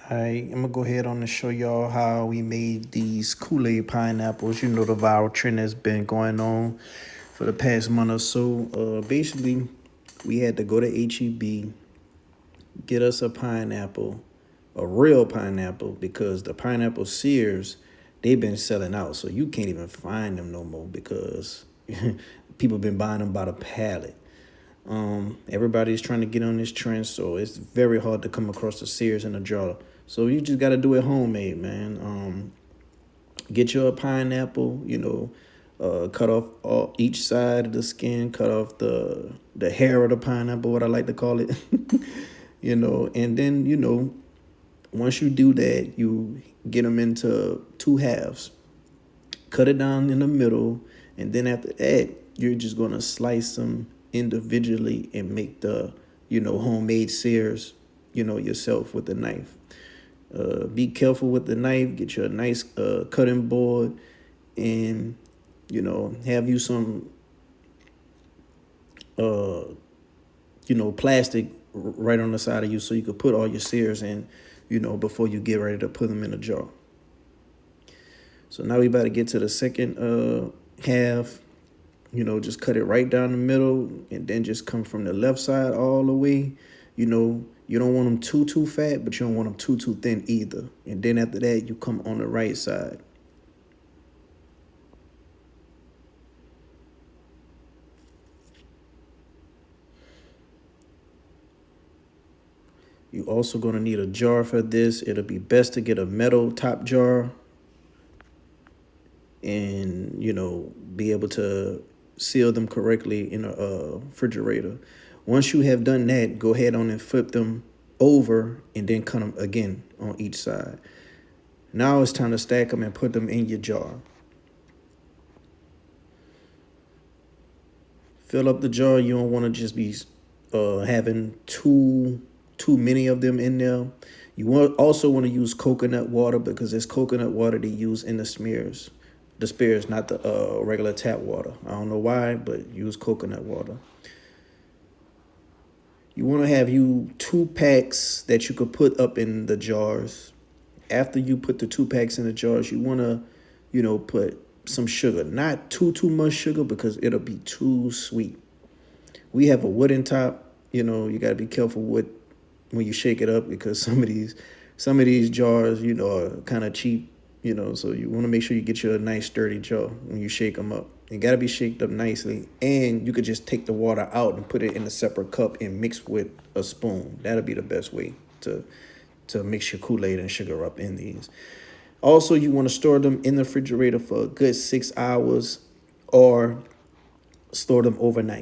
I'm gonna go ahead on and show y'all how we made these Kool-Aid pineapples. You know, the viral trend that's been going on for the past month or so. Basically, we had to go to HEB, get us a pineapple, a real pineapple, because the pineapple sears, they've been selling out. So you can't even find them no more because people been buying them by the pallet. Everybody's trying to get on this trend, so it's very hard to come across the sears in a jar. So you just got to do it homemade, man. Get you a pineapple, cut off each side of the skin, cut off the hair of the pineapple, what I like to call it, and then once you do that, you get them into two halves, cut it down in the middle, and then after that, you're just gonna slice them individually and make the homemade sears, yourself with the knife. Be careful with the knife. Get you a nice cutting board, and have you some plastic right on the side of you so you could put all your sears in, before you get ready to put them in a jar. So now we about to get to the second half. Just cut it right down the middle, and then just come from the left side all the way. You don't want them too fat, but you don't want them too thin either. And then after that, you come on the right side. You also gonna need a jar for this. It'll be best to get a metal top jar and be able to seal them correctly in a refrigerator. Once you have done that, go ahead on and flip them over and then cut them again on each side. Now it's time to stack them and put them in your jar. Fill up the jar. You don't want to just be having too many of them in there. You also want to use coconut water, because it's coconut water they use in the smears. The spears, not the regular tap water. I don't know why, but use coconut water. You want to have you 2 packs that you could put up in the jars. After you put the 2 packs in the jars, you want to, put some sugar. Not too much sugar, because it'll be too sweet. We have a wooden top. You got to be careful with when you shake it up, because some of these jars, are kind of cheap. So you want to make sure you get you a nice sturdy jar when you shake them up. It got to be shaked up nicely, and you could just take the water out and put it in a separate cup and mix with a spoon. That'll be the best way to mix your Kool-Aid and sugar up in these. Also, you want to store them in the refrigerator for a good 6 hours, or store them overnight.